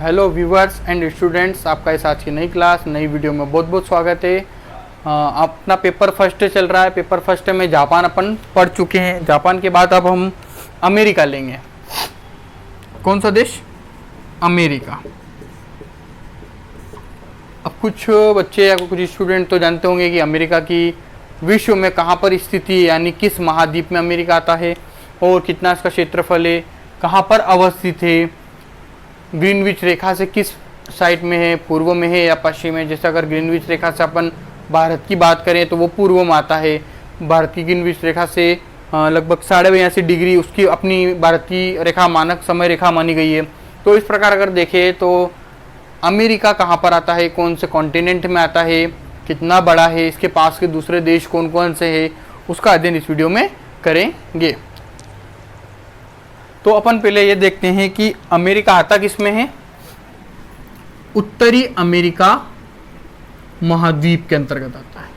Hello viewers and students, आपका इस आज की नई क्लास नई वीडियो में बहुत बहुत स्वागत है। अपना पेपर फर्स्ट चल रहा है। पेपर फर्स्ट में जापान अपन पढ़ चुके हैं। जापान के बाद अब हम अमेरिका लेंगे। कौन सा देश? अमेरिका। अब कुछ बच्चे या कुछ स्टूडेंट तो जानते होंगे कि अमेरिका की विश्व में कहाँ पर स्थिति है, यानी किस महाद्वीप में अमेरिका आता है और कितना इसका क्षेत्रफल है, कहाँ पर अवस्थित है, ग्रीनविच रेखा से किस साइड में है, पूर्व में है या पश्चिम में। जैसे अगर ग्रीनविच रेखा से अपन भारत की बात करें तो वो पूर्व में आता है। भारत की ग्रीनविच रेखा से लगभग 82.5 डिग्री उसकी अपनी भारत की रेखा मानक समय रेखा मानी गई है। तो इस प्रकार अगर देखें तो अमेरिका कहाँ पर आता है, कौन से कॉन्टिनेंट में आता है, कितना बड़ा है, इसके पास के दूसरे देश कौन कौन से है, उसका अध्ययन इस वीडियो में करेंगे। तो अपन पहले ये देखते हैं कि अमेरिका आता किस में है। उत्तरी अमेरिका महाद्वीप के अंतर्गत आता है।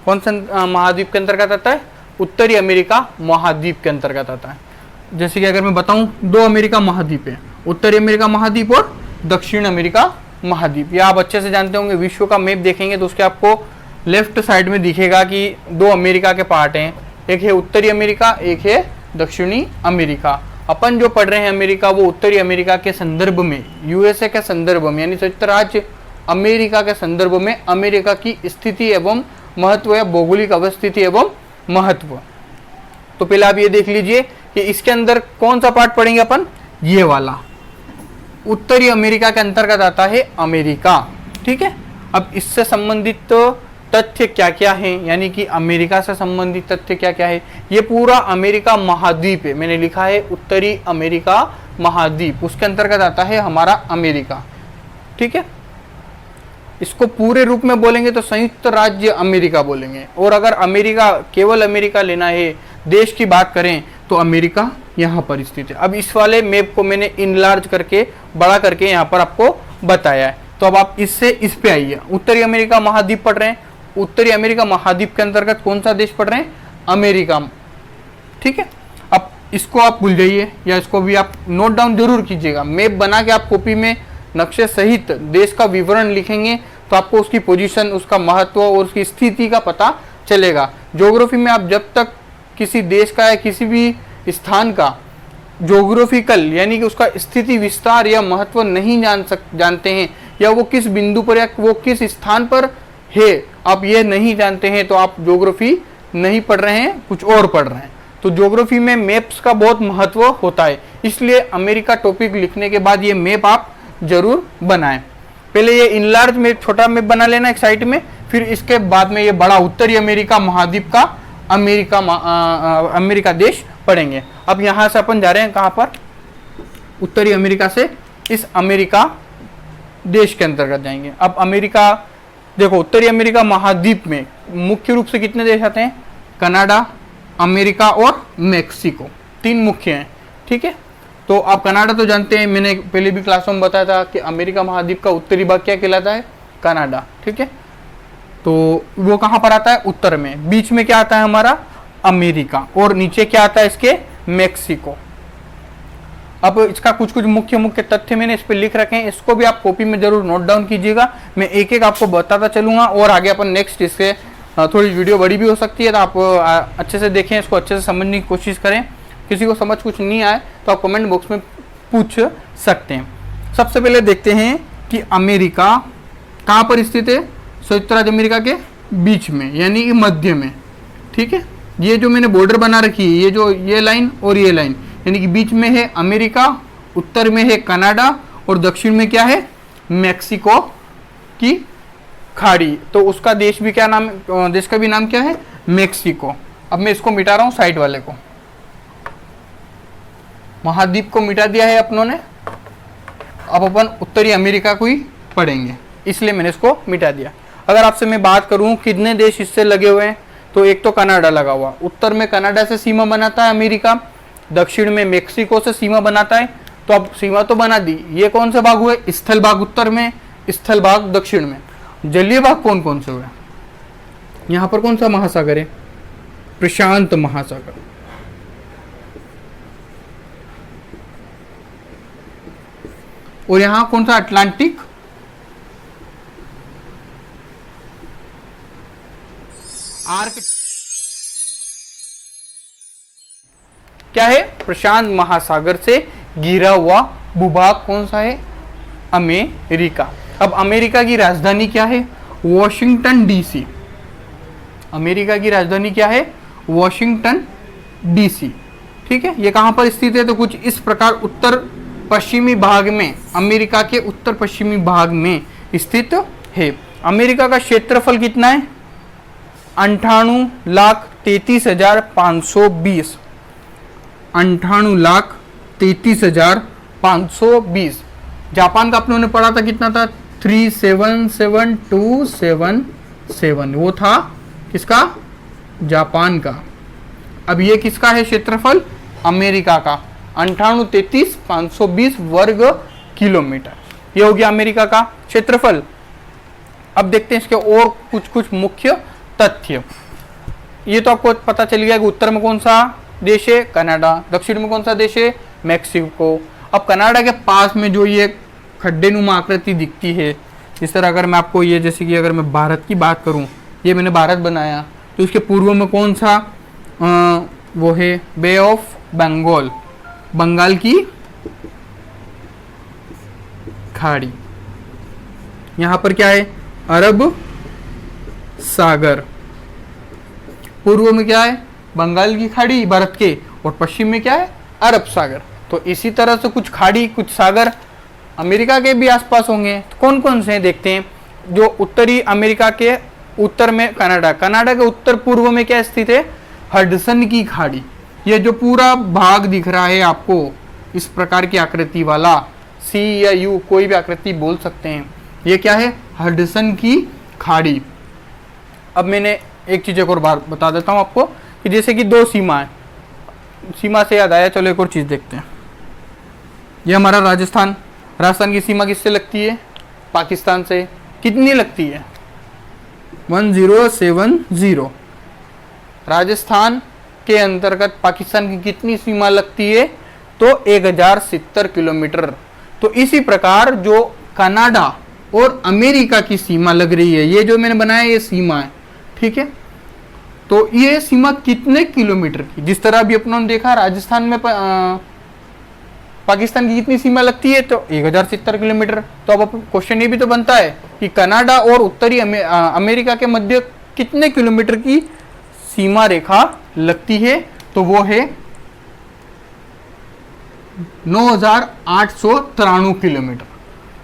कौन सा महाद्वीप के अंतर्गत आता है? उत्तरी अमेरिका महाद्वीप के अंतर्गत आता है। जैसे कि अगर मैं बताऊं, दो अमेरिका महाद्वीप है, उत्तरी अमेरिका महाद्वीप और दक्षिण अमेरिका महाद्वीप। ये आप अच्छे से जानते होंगे। विश्व का मैप देखेंगे तो उसके आपको लेफ्ट साइड में दिखेगा कि दो अमेरिका के पार्ट हैं, एक है उत्तरी अमेरिका, एक है दक्षिणी अमेरिका। अपन जो पढ़ रहे हैं अमेरिका, वो उत्तरी अमेरिका के संदर्भ में, यूएसए के संदर्भ में, यानी संयुक्त राज्य अमेरिका के संदर्भ में अमेरिका की स्थिति एवं महत्व या भौगोलिक अवस्थिति एवं महत्व। तो पहले आप ये देख लीजिए कि इसके अंदर कौन सा पार्ट पढ़ेंगे अपन, ये वाला। उत्तरी अमेरिका के अंतर्गत आता है अमेरिका। ठीक है। अब इससे संबंधित तथ्य क्या क्या है, यानी कि अमेरिका से संबंधित तथ्य क्या क्या है। ये पूरा अमेरिका महाद्वीप है, मैंने लिखा है उत्तरी अमेरिका महाद्वीप, उसके अंतर्गत आता है हमारा अमेरिका। ठीक है। इसको पूरे रूप में बोलेंगे तो संयुक्त राज्य अमेरिका बोलेंगे। और अगर अमेरिका, केवल अमेरिका लेना है, देश की बात करें तो अमेरिका यहाँ पर स्थित है। अब इस वाले मैप को मैंने इनलार्ज करके, बड़ा करके यहाँ पर आपको बताया है। तो अब आप इससे इस पे आइए। उत्तरी अमेरिका महाद्वीप पढ़ रहे हैं, उत्तरी अमेरिका महाद्वीप के अंतर्गत कौन सा देश पढ़ रहे हैं? अमेरिका। ठीक है। अब इसको आप भूल जाइए या इसको भी आप नोट डाउन जरूर कीजिएगा। मैप बना के आप कॉपी में नक्शे सहित देश का विवरण लिखेंगे तो आपको उसकी पोजीशन, उसका महत्व और उसकी स्थिति का पता चलेगा। ज्योग्राफी में आप जब तक किसी देश का या किसी भी स्थान का ज्योग्राफिकल, यानी कि उसका स्थिति विस्तार या महत्व नहीं जानते हैं, या वो किस बिंदु पर या वो किस स्थान पर है, आप ये नहीं जानते हैं, तो आप ज्योग्राफी नहीं पढ़ रहे हैं, कुछ और पढ़ रहे हैं। तो ज्योग्राफी में मैप्स का बहुत महत्व होता है, इसलिए अमेरिका टॉपिक लिखने के बाद ये मैप आप जरूर बनाएं। पहले ये इनलार्ज में छोटा मैप बना लेना एक साइड में, फिर इसके बाद में ये बड़ा उत्तरी अमेरिका महाद्वीप का अमेरिका देश पढ़ेंगे। अब यहाँ से अपन जा रहे हैं कहाँ पर? उत्तरी अमेरिका से इस अमेरिका देश के अंतर्गत जाएंगे। अब अमेरिका देखो, उत्तरी अमेरिका महाद्वीप में मुख्य रूप से कितने देश आते हैं? कनाडा, अमेरिका और मेक्सिको, तीन मुख्य हैं। ठीक है। तो आप कनाडा तो जानते हैं, मैंने पहले भी क्लास में बताया था कि अमेरिका महाद्वीप का उत्तरी भाग क्या कहलाता है? कनाडा। ठीक है। तो वो कहाँ पर आता है? उत्तर में। बीच में क्या आता है हमारा? अमेरिका। और नीचे क्या आता है इसके? मेक्सिको। अब इसका कुछ कुछ मुख्य मुख्य तथ्य मैंने इस पे लिख रखे हैं, इसको भी आप कॉपी में जरूर नोट डाउन कीजिएगा। मैं एक एक आपको बताता चलूंगा और आगे अपन नेक्स्ट इससे थोड़ी वीडियो बड़ी भी हो सकती है, तो आप अच्छे से देखें, इसको अच्छे से समझने की कोशिश करें। किसी को समझ कुछ नहीं आए तो आप कमेंट बॉक्स में पूछ सकते हैं। सबसे पहले देखते हैं कि अमेरिका कहाँ पर स्थित है। संयुक्त राज्य अमेरिका के बीच में, यानी कि मध्य में। ठीक है। ये जो मैंने बॉर्डर बना रखी है, ये जो ये लाइन और ये लाइन, यानी कि बीच में है अमेरिका, उत्तर में है कनाडा और दक्षिण में क्या है? मेक्सिको की खाड़ी। तो उसका देश भी क्या नाम, देश का भी नाम क्या है? मेक्सिको। अब मैं इसको मिटा रहा हूँ, साइड वाले को, महाद्वीप को मिटा दिया है अपनों ने। अब अपन उत्तरी अमेरिका को ही पढ़ेंगे, इसलिए मैंने इसको मिटा दिया। अगर आपसे मैं बात करूं कितने देश इससे लगे हुए हैं, तो एक तो कनाडा लगा हुआ, उत्तर में कनाडा से सीमा बनाता है अमेरिका, दक्षिण में मेक्सिको से सीमा बनाता है। तो अब सीमा तो बना दी, ये कौन से भाग हुए? स्थल भाग उत्तर में, स्थल भाग दक्षिण में। जलीय भाग कौन कौन से हुए? यहाँ पर कौन सा महासागर है? प्रशांत महासागर। और यहां कौन सा अटलांटिक आर्क क्या है, प्रशांत महासागर से घिरा हुआ भूभाग कौन सा है, अमेरिका। अब अमेरिका की राजधानी क्या है, वॉशिंगटन डीसी। अमेरिका की राजधानी क्या है, वॉशिंगटन डीसी। ठीक है, ये कहां पर स्थित है, तो कुछ इस प्रकार उत्तर पश्चिमी भाग में, अमेरिका के उत्तर पश्चिमी भाग में स्थित है। अमेरिका का क्षेत्रफल कितना है, 98,33,520। 98,33,520। जापान का अपने पढ़ा था कितना था, 377,277। वो था किसका, जापान का। अब ये किसका है क्षेत्रफल, अमेरिका का, 98,33,520 वर्ग किलोमीटर। ये हो गया अमेरिका का क्षेत्रफल। अब देखते हैं इसके और कुछ कुछ मुख्य तथ्य। ये तो आपको पता चल गया कि उत्तर में कौन सा देश है, कनाडा। दक्षिण में कौन सा देश है, मैक्सिको। अब कनाडा के पास में जो ये खड्डेनुमा आकृति दिखती है, इस तरह अगर मैं आपको ये, जैसे कि अगर मैं भारत की बात करूं, ये मैंने भारत बनाया, तो इसके पूर्व में कौन सा वो है, बे ऑफ बंगाल, बंगाल की खाड़ी। यहां पर क्या है, अरब सागर। पूर्व में क्या है, बंगाल की खाड़ी भारत के, और पश्चिम में क्या है, अरब सागर। तो इसी तरह से कुछ खाड़ी कुछ सागर अमेरिका के भी आसपास होंगे। तो कौन कौन से हैं देखते हैं। जो उत्तरी अमेरिका के उत्तर में कनाडा, कनाडा के उत्तर पूर्व में क्या स्थित है, हडसन की खाड़ी। ये जो पूरा भाग दिख रहा है आपको, इस प्रकार की आकृति वाला, सी या यू कोई भी आकृति बोल सकते हैं, ये क्या है, हडसन की खाड़ी। अब मैंने एक चीज एक और बार बता देता हूं आपको कि जैसे कि दो सीमा है, सीमा से याद आया, चलो एक और चीज देखते हैं। ये हमारा राजस्थान, राजस्थान की सीमा किससे लगती है, पाकिस्तान से। कितनी लगती है, 1070। राजस्थान के अंतर्गत पाकिस्तान की कितनी सीमा लगती है, तो 1070 किलोमीटर। तो इसी प्रकार जो कनाडा और अमेरिका की सीमा लग रही है, ये जो मैंने बनाया ये सीमा है, ठीक है। तो ये सीमा कितने किलोमीटर की, जिस तरह अभी अपनों ने देखा राजस्थान में पाकिस्तान की कितनी सीमा लगती है, तो 1070 किलोमीटर। तो अब क्वेश्चन ये भी तो बनता है कि कनाडा और उत्तरी अमेरिका के मध्य कितने किलोमीटर की सीमा रेखा लगती है, तो वो है 9,893 किलोमीटर।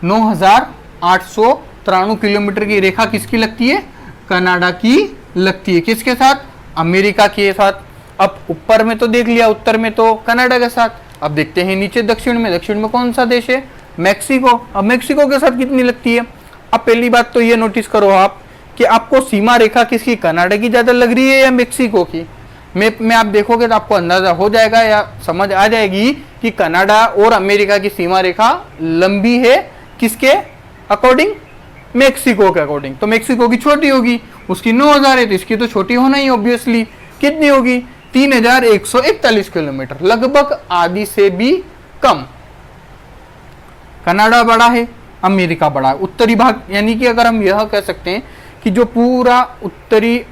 9,893 किलोमीटर की रेखा किसकी लगती है, कनाडा की लगती है। किसके साथ, अमेरिका के साथ। अब ऊपर में तो देख लिया, उत्तर में तो कनाडा के साथ। अब देखते हैं नीचे दक्षिण में, दक्षिण में कौन सा देश है, मैक्सिको। अब मैक्सिको के साथ कितनी लगती है। अब पहली बात तो ये नोटिस करो आप कि आपको सीमा रेखा किसकी, कनाडा की ज्यादा लग रही है या मैक्सिको की। मैप में आप देखोगे तो आपको अंदाजा हो जाएगा या समझ आ जाएगी कि कनाडा और अमेरिका की सीमा रेखा लंबी है किसके अकॉर्डिंग, मैक्सिको के अकॉर्डिंग। तो मैक्सिको की छोटी होगी, उसकी 9,000 है तो इसकी तो छोटी होना ही ऑब्वियसली। कितनी होगी, 3,141 किलोमीटर, लगभग आधी से भी कम। कनाडा बड़ा है, अमेरिका बड़ा है, उत्तरी भाग। यानी कि अगर हम यह कह सकते हैं कि जो पूरा उत्तरी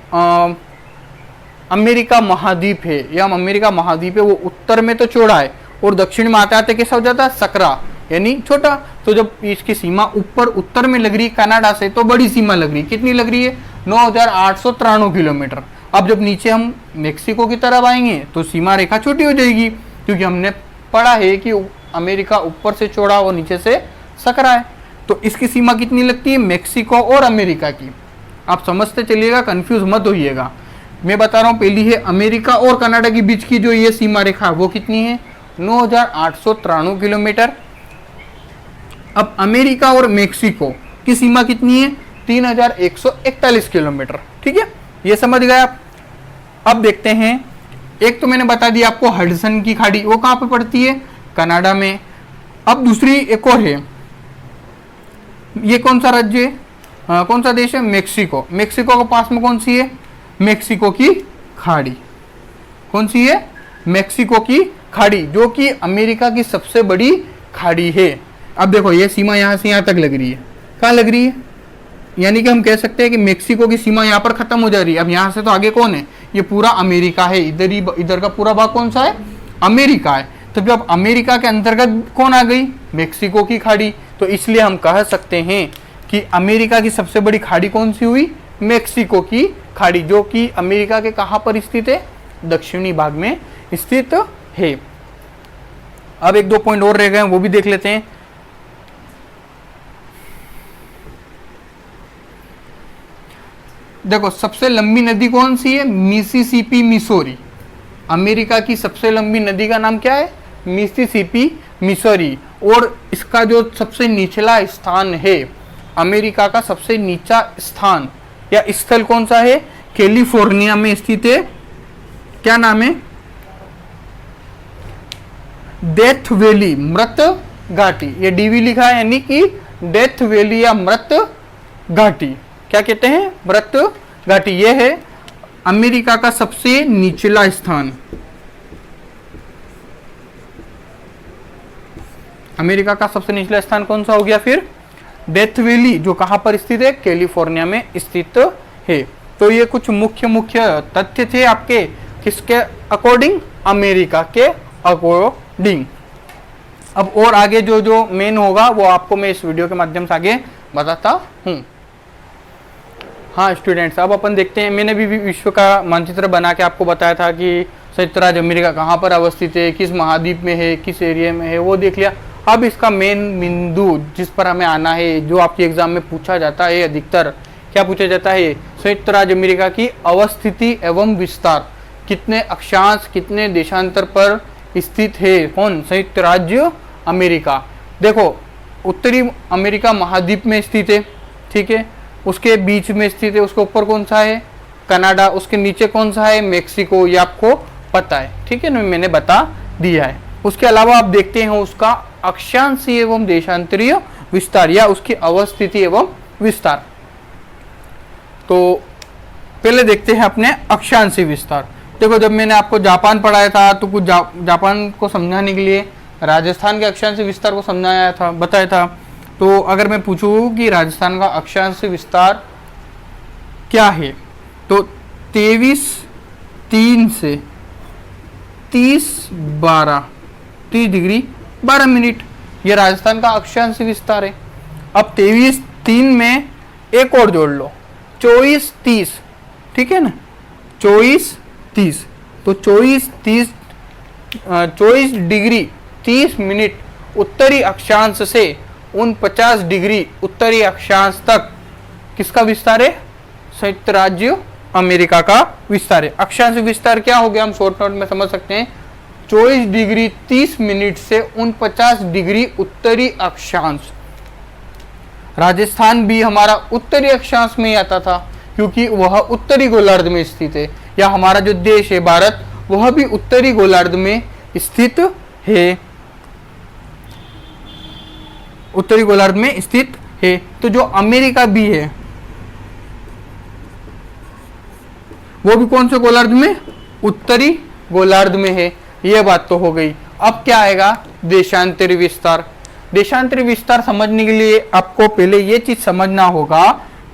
अमेरिका महाद्वीप है, या अमेरिका महाद्वीप है, वो उत्तर में तो चौड़ा है और दक्षिण में आते आते कैसा हो जाता है, सकरा, यानी छोटा। तो जब इसकी सीमा ऊपर उत्तर में लग रही है कनाडा से, तो बड़ी सीमा लग रही है। कितनी लग रही है, 9,893 किलोमीटर। अब जब नीचे हम मेक्सिको की तरफ आएंगे तो सीमा रेखा छोटी हो जाएगी, क्योंकि हमने पढ़ा है कि अमेरिका ऊपर से चौड़ा और नीचे से सकरा है। तो इसकी सीमा कितनी लगती है, मेक्सिको और अमेरिका की। आप समझते चलिएगा, कंफ्यूज मत होइएगा। मैं बता रहा हूं, पहली है अमेरिका और कनाडा के बीच की जो ये सीमा रेखा वो कितनी है, 9,893 किलोमीटर। अब अमेरिका और मेक्सिको की सीमा कितनी है, 3,141 किलोमीटर। ठीक है, ये समझ गए आप। अब देखते हैं, एक तो मैंने बता दिया आपको हडसन की खाड़ी, वो कहां पे पड़ती है, कनाडा में। अब दूसरी एक और है, ये कौन सा राज्य है, कौन सा देश है, मैक्सिको। मैक्सिको के पास में कौन सी है, मैक्सिको की खाड़ी। कौन सी है, मैक्सिको की खाड़ी, जो कि अमेरिका की सबसे बड़ी खाड़ी है। अब देखो ये सीमा यहाँ से यहाँ तक लग रही है, कहाँ लग रही है, यानी कि हम कह सकते हैं कि मेक्सिको की सीमा यहाँ पर खत्म हो जा रही है। अब यहाँ से तो आगे कौन है, ये पूरा अमेरिका है, इधर का पूरा भाग कौन सा है, अमेरिका है। तो जब अमेरिका के अंतर्गत कौन आ गई, मेक्सिको की खाड़ी। तो इसलिए हम कह सकते हैं कि अमेरिका की सबसे बड़ी खाड़ी कौन सी हुई, मेक्सिको की खाड़ी, जो कि अमेरिका के कहाँ पर स्थित है, दक्षिणी भाग में स्थित है। अब एक दो पॉइंट और रह गए हैं, वो भी देख लेते हैं। देखो सबसे लंबी नदी कौन सी है, मिसिसिपी मिसोरी। अमेरिका की सबसे लंबी नदी का नाम क्या है, मिसिसिपी मिसोरी। और इसका जो सबसे निचला स्थान है, अमेरिका का सबसे नीचा स्थान या स्थल कौन सा है, कैलिफोर्निया में स्थित है। क्या नाम है, डेथ वैली, मृत घाटी। ये डीवी लिखा है, यानी कि डेथ वैली या मृत घाटी। क्या कहते हैं, मृत घाटी। ये है अमेरिका का सबसे निचला स्थान। अमेरिका का सबसे निचला स्थान कौन सा हो गया फिर, डेथ वैली, जो कहां पर स्थित है, कैलिफोर्निया में स्थित है। तो ये कुछ मुख्य तथ्य थे आपके, किसके अकॉर्डिंग, अमेरिका के अकॉर्डिंग। अब और आगे जो जो मेन होगा वो आपको मैं इस वीडियो के माध्यम से आगे बताता हूँ। हाँ स्टूडेंट्स, अब अपन देखते हैं, मैंने भी विश्व का मानचित्र बना के आपको बताया था कि संयुक्त राज्य अमेरिका कहाँ पर अवस्थित है, किस महाद्वीप में है, किस एरिया में है, वो देख लिया। अब इसका मेन बिंदु जिस पर हमें आना है, जो आपके एग्जाम में पूछा जाता है अधिकतर, क्या पूछा जाता है, संयुक्त राज्य अमेरिका की अवस्थिति एवं विस्तार, कितने अक्षांश कितने देशांतर पर स्थित है कौन, संयुक्त राज्य अमेरिका। देखो उत्तरी अमेरिका महाद्वीप में स्थित है, ठीक है, उसके बीच में स्थित है, उसके ऊपर कौन सा है, कनाडा, उसके नीचे कौन सा है, मेक्सिको, ये आपको पता है, ठीक है ना, मैंने बता दिया है। उसके अलावा आप देखते हैं उसका अक्षांशीय एवं देशांतरीय विस्तार या उसकी अवस्थिति एवं विस्तार। तो पहले देखते हैं अपने अक्षांशीय विस्तार। देखो जब मैंने आपको जापान पढ़ाया था तो कुछ जापान को समझाने के लिए राजस्थान के अक्षांशीय विस्तार को समझाया था, बताया था। तो अगर मैं पूछूं कि राजस्थान का अक्षांशीय विस्तार क्या है, तो 23.3 से 30 डिग्री 12 मिनट, ये राजस्थान का अक्षांशीय विस्तार है। अब 23.3 में एक और जोड़ लो, 24.30, ठीक है ना, 24.30, तो 24 डिग्री 30 मिनट उत्तरी अक्षांश से 49 डिग्री उत्तरी अक्षांश तक किसका विस्तार है, संयुक्त राज्य अमेरिका का विस्तार है। अक्षांश विस्तार क्या हो गया, हम शॉर्ट नोट में समझ सकते हैं, 24 डिग्री 30 मिनट से 49 डिग्री उत्तरी अक्षांश। राजस्थान भी हमारा उत्तरी अक्षांश में ही आता था, क्योंकि वह उत्तरी गोलार्ध में स्थित है, या हमारा जो देश है भारत, वह भी उत्तरी गोलार्ध में स्थित है, उत्तरी गोलार्ध में स्थित है। तो जो अमेरिका भी है वो भी कौन से गोलार्ध में, उत्तरी गोलार्ध में है। यह बात तो हो गई। अब क्या आएगा, देशांतरी विस्तार। देशांतरी विस्तार समझने के लिए आपको पहले ये चीज समझना होगा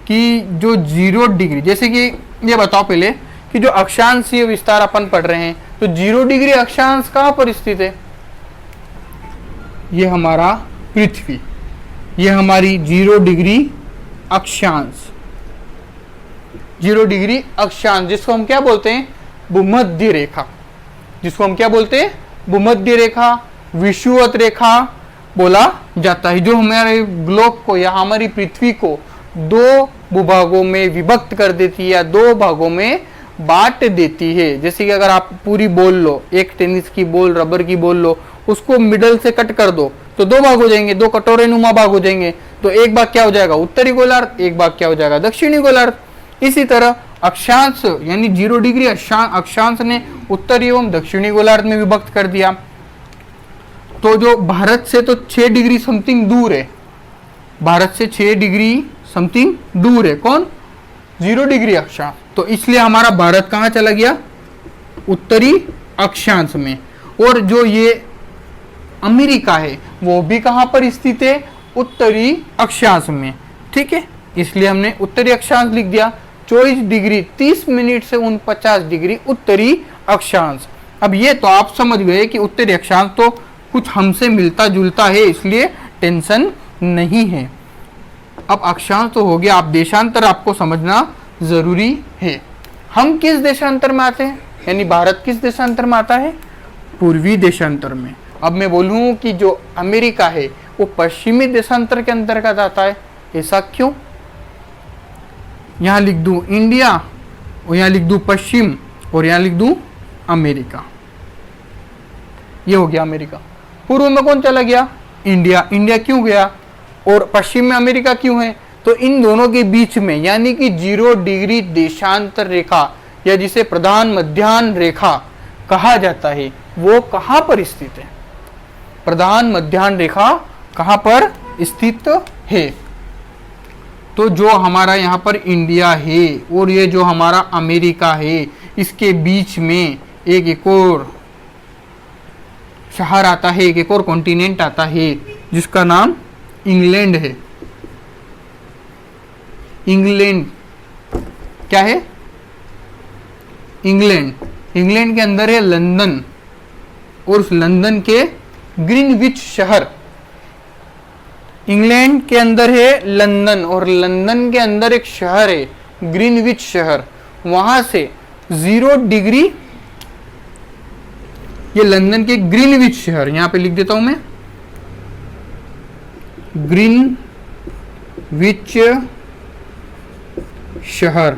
कि जो 0 डिग्री, जैसे कि ये बताओ पहले कि जो अक्षांशीय विस्तार अपन पढ़ रहे हैं, तो 0 डिग्री अक्षांश कहां पर स्थित है, ये हमारा पृथ्वी, ये हमारी 0 डिग्री अक्षांश, 0 डिग्री अक्षांश, जिसको हम क्या बोलते हैं, भूमध्य रेखा, जिसको हम क्या बोलते हैं, भूमध्य रेखा, विषुवत रेखा बोला जाता है, जो हमारे ग्लोब को या हमारी पृथ्वी को 2 भूभागों में विभक्त कर देती है या 2 भागों में बांट देती है। जैसे कि अगर आप पूरी बॉल लो, एक टेनिस की बॉल, रबर की बॉल लो, उसको मिडल से कट कर दो तो 2 भाग हो जाएंगे, 2 कटोरे नुमा भाग हो जाएंगे। तो एक भाग क्या हो जाएगा, उत्तरी गोलार्ध, एक भाग क्या हो जाएगा, दक्षिणी गोलार्ध। इसी तरह अक्षांश यानी 0 डिग्री अक्षांश ने उत्तरी एवं दक्षिणी गोलार्ध में विभक्त कर दिया। तो जो भारत से तो 6 डिग्री समथिंग दूर है, भारत से 6 डिग्री समथिंग दूर है कौन, 0 डिग्री अक्षांश। तो इसलिए हमारा भारत कहाँ चला गया, उत्तरी अक्षांश में। और जो ये अमेरिका है वो भी कहां पर स्थित है, उत्तरी अक्षांश में। ठीक है, इसलिए हमने उत्तरी अक्षांश लिख दिया। 24 डिग्री 30 मिनट से 49 डिग्री उत्तरी अक्षांश। अब ये तो आप समझ गए कि उत्तरी अक्षांश तो कुछ हमसे मिलता जुलता है, इसलिए टेंशन नहीं है। अब अक्षांश तो हो गया, आप देशांतर आपको समझना जरूरी है। हम किस देशांतर में आते हैं, यानी भारत किस देशांतर में आता है, पूर्वी देशांतर में। अब मैं बोलूं कि जो अमेरिका है वो पश्चिमी देशांतर के अंतर्गत आता है, ऐसा क्यों? यहां लिख दूं इंडिया और यहां लिख दूं पश्चिम और यहां लिख दूं अमेरिका। ये हो गया अमेरिका। पूर्व में कौन चला गया, इंडिया। इंडिया क्यों गया और पश्चिम में अमेरिका क्यों है? तो इन दोनों के बीच में यानी कि 0 डिग्री देशांतर रेखा या जिसे प्रधान मध्याह्न रेखा कहा जाता है, वो कहां पर स्थित है? प्रधान मध्याह्न रेखा कहां पर स्थित है? तो जो हमारा यहाँ पर इंडिया है और ये जो हमारा अमेरिका है, इसके बीच में एक और शहर आता है, एक और कॉन्टिनेंट आता है जिसका नाम इंग्लैंड है। इंग्लैंड क्या है? इंग्लैंड। इंग्लैंड के अंदर है लंदन और उस लंदन के ग्रीनविच शहर। इंग्लैंड के अंदर है लंदन और लंदन के अंदर एक शहर है ग्रीनविच शहर। वहां से 0 डिग्री, ये लंदन के ग्रीनविच शहर, यहां पे लिख देता हूं मैं, ग्रीनविच शहर।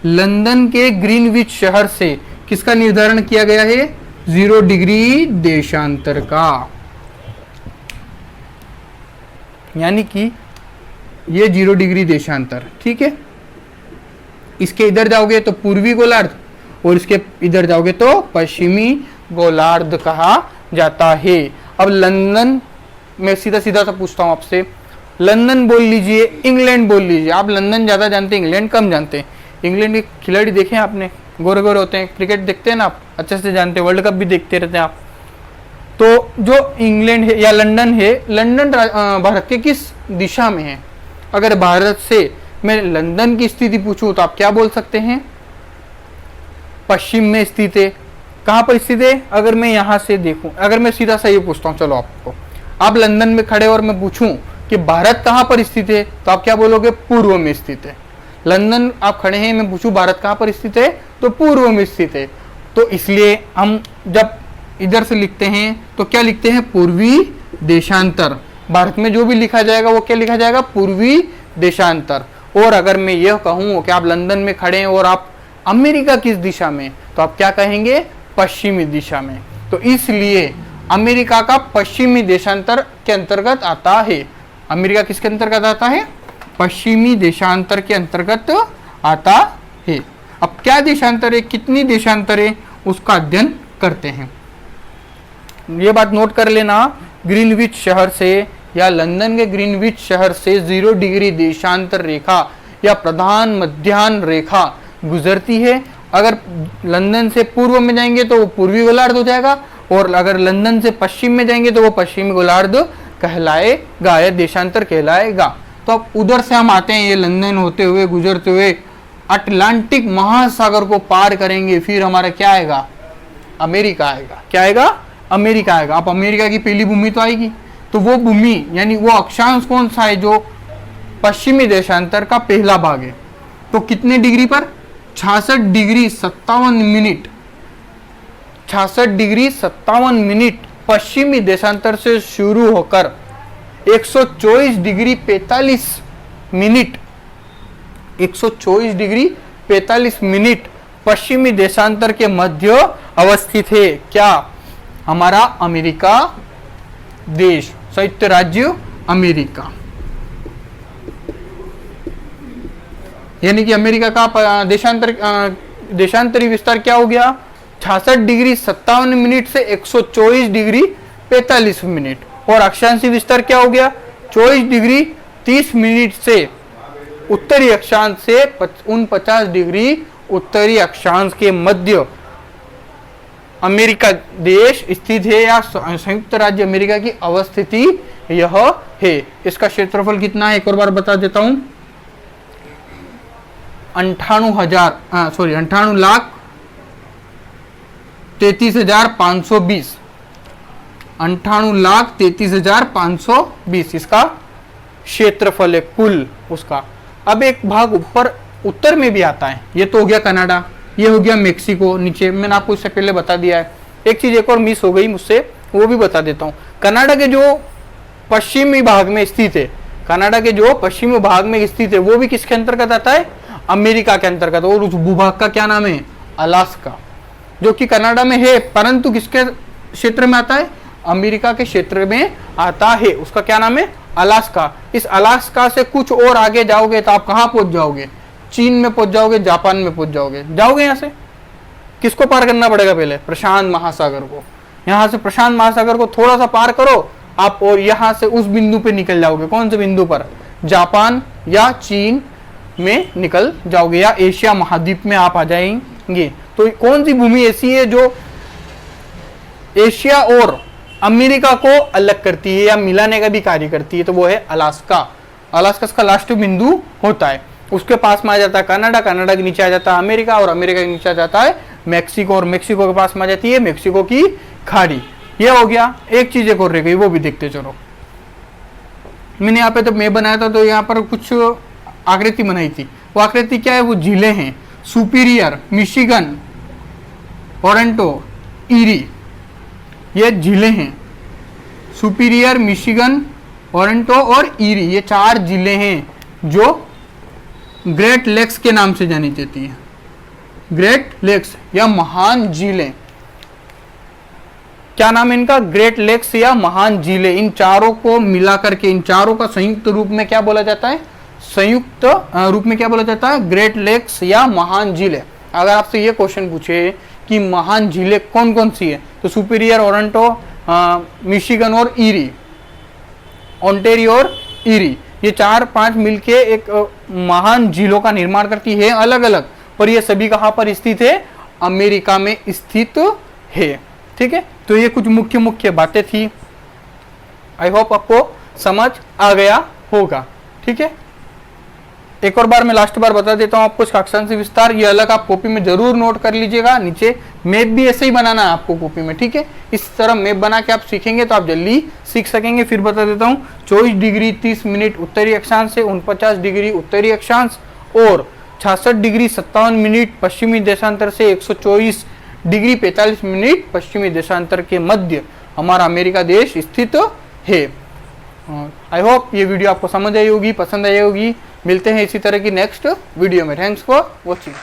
लंदन के ग्रीनविच शहर से किसका निर्धारण किया गया है? 0 डिग्री देशांतर का। यानी कि ये 0 डिग्री देशांतर। ठीक है, इसके इधर जाओगे तो पूर्वी गोलार्ध और इसके इधर जाओगे तो पश्चिमी गोलार्ध कहा जाता है। अब लंदन, मैं सीधा सीधा सा पूछता हूं आपसे, लंदन बोल लीजिए, इंग्लैंड बोल लीजिए। आप लंदन ज्यादा जानते हैं, इंग्लैंड कम जानते हैं। इंग्लैंड के खिलाड़ी देखे हैं आपने, गोरे गोरे होते हैं, क्रिकेट देखते हैं ना आप, अच्छे से जानते हैं, वर्ल्ड कप भी देखते रहते हैं आप। तो जो इंग्लैंड है या लंदन है, लंदन भारत के किस दिशा में है? अगर भारत से मैं लंदन की स्थिति पूछूं तो आप क्या बोल सकते हैं? पश्चिम में स्थित है। कहां पर स्थित है? अगर मैं यहां से देखूं, अगर मैं सीधा सा ये पूछता हूं, चलो आपको, आप लंदन में खड़े और मैं पूछूं कि भारत कहां पर स्थित है, तो आप क्या बोलोगे? पूर्व में स्थित है। लंदन आप खड़े हैं, मैं पूछूं भारत कहां पर स्थित है, तो पूर्व में स्थित है। तो इसलिए हम जब इधर से लिखते हैं तो क्या लिखते हैं? पूर्वी देशांतर। भारत में जो भी लिखा जाएगा वो क्या लिखा जाएगा? पूर्वी देशांतर। और अगर मैं यह कहूं कि आप लंदन में खड़े हैं और आप अमेरिका किस दिशा में, तो आप क्या कहेंगे? पश्चिमी दिशा में। तो इसलिए अमेरिका का पश्चिमी देशांतर के अंतर्गत आता है। अमेरिका किसके अंतर्गत आता है? पश्चिमी देशांतर के अंतर्गत आता है। अब क्या देशांतर है, कितनी देशांतर है, उसका अध्ययन करते हैं। ये बात नोट कर लेना, ग्रीनविच शहर से या लंदन के ग्रीनविच शहर से 0 डिग्री देशांतर रेखा या प्रधान मध्याह्न रेखा गुजरती है। अगर लंदन से पूर्व में जाएंगे तो वो पूर्वी गोलार्ध हो जाएगा और अगर लंदन से पश्चिम में जाएंगे तो वो पश्चिमी गोलार्ध कहलाएगा या देशांतर कहलाएगा। तो अब उधर से हम आते हैं, ये लंदन होते हुए गुजरते हुए अटलांटिक महासागर को पार करेंगे, फिर हमारा क्या आएगा? अमेरिका आएगा। क्या आएगा? अमेरिका आएगा। अब अमेरिका की पहली भूमि तो आएगी, तो वो भूमि यानी वो अक्षांश कौन सा है जो पश्चिमी देशांतर का पहला भाग है? तो कितने डिग्री पर? 66 डिग्री 57 मिनट। 66 डिग्री 57 मिनट पश्चिमी देशांतर से शुरू होकर 124 डिग्री 45 मिनट 124 डिग्री 45 मिनट पश्चिमी देशांतर के मध्य अवस्थित है। क्या? हमारा अमेरिका देश, संयुक्त राज्य अमेरिका। यानी कि अमेरिका का देशांतरी विस्तार क्या हो गया? 66 डिग्री 57 मिनट से 124 डिग्री 45 मिनट। और अक्षांशी विस्तार क्या हो गया? 24 डिग्री 30 मिनट से उत्तरी अक्षांश से 49 डिग्री उत्तरी अक्षांश के मध्य अमेरिका देश स्थित है या संयुक्त राज्य अमेरिका की अवस्थिति यह है। इसका क्षेत्रफल कितना है एक और बार बता देता हूं, 98,33,520 98,33,520 इसका क्षेत्रफल है कुल उसका। अब एक भाग ऊपर उत्तर में भी आता है, ये तो हो गया कनाडा, ये हो गया मेक्सिको नीचे, मैंने आपको इससे पहले बता दिया है। एक चीज एक और मिस हो गई मुझसे, वो भी बता देता हूँ। कनाडा के जो पश्चिमी भाग में स्थित है, कनाडा के जो पश्चिमी भाग में स्थित है वो भी किसके अंतर्गत आता है, अमेरिका के अंतर्गत। और उस भूभाग का क्या नाम है, अलास्का, जो कि कनाडा में है परंतु किसके क्षेत्र में आता है, अमेरिका के क्षेत्र में आता है। उसका क्या नाम है, अलास्का। इस अलास्का से कुछ और आगे जाओगे तो आप कहाँ पहुंच जाओगे, चीन में पहुंच जाओगे, जापान में पहुंच जाओगे। जाओगे यहाँ से किसको पार करना पड़ेगा, पहले प्रशांत महासागर को। यहाँ से प्रशांत महासागर को थोड़ा सा पार करो आप और यहाँ से उस बिंदु पे निकल जाओगे। कौन से बिंदु पर, जापान या चीन में निकल जाओगे, या एशिया महाद्वीप में आप आ जाएंगे। तो कौन सी भूमि ऐसी है जो एशिया और अमेरिका को अलग करती है या मिलाने का भी कार्य करती है, तो वो है अलास्का। अलास्का का लास्ट बिंदु होता है। उसके पास में आ जाता है कनाडा, कनाडा के नीचे आ जाता है अमेरिका, और अमेरिका के नीचे आ जाता है मेक्सिको, और मेक्सिको के पास में आ जाती है मेक्सिको की खाड़ी। ये हो गया। एक चीज एक और रह गई, वो भी देखते चलो। मैंने यहाँ पे जब मैप बनाया था तो यहाँ पर कुछ आकृति बनाई थी। वो आकृति क्या है, वो झीलें हैं, सुपीरियर, मिशिगन, टोरंटो, ईरी, ये झीलें हैं। सुपीरियर, मिशिगन, टोरंटो और ईरी, ये 4 जिले हैं जो ग्रेट लेक्स के नाम से जानी जाती है। ग्रेट लेक्स या महान झीलें, क्या नाम है इनका, ग्रेट लेक्स या महान झीलें। इन चारों को मिला करके, इन चारों का संयुक्त रूप में क्या बोला जाता है, संयुक्त रूप में क्या बोला जाता है, ग्रेट लेक्स या महान झीलें। अगर आपसे ये क्वेश्चन पूछे कि महान झीलें कौन कौन सी है, तो सुपीरियर, टोरंटो, मिशिगन और ईरी, ओंटारियो और ईरी, ये 4-5 मिलके एक महान झीलों का निर्माण करती है अलग अलग, पर ये सभी कहाँ पर स्थित है, अमेरिका में स्थित है। ठीक है, तो ये कुछ मुख्य मुख्य बातें थी। आई होप आपको समझ आ गया होगा। ठीक है, एक और बार मैं लास्ट बार बता देता हूँ आपको अक्षांश विस्तार, ये अलग आप कॉपी में जरूर नोट कर लीजिएगा। नीचे मैप भी ऐसे ही बनाना है आपको कॉपी में। ठीक है, इस तरह मैप बना के आप सीखेंगे तो आप जल्दी सीख सकेंगे। फिर बता देता हूँ, 24 डिग्री 30 मिनट उत्तरी अक्षांश से 49 डिग्री उत्तरी अक्षांश और 66 डिग्री 57 मिनट पश्चिमी देशांतर से 124 डिग्री 45 मिनट पश्चिमी देशांतर के मध्य हमारा अमेरिका देश स्थित है। आई होप ये वीडियो आपको समझ आई होगी, पसंद आई होगी। मिलते हैं इसी तरह की नेक्स्ट वीडियो में। Thanks for watching.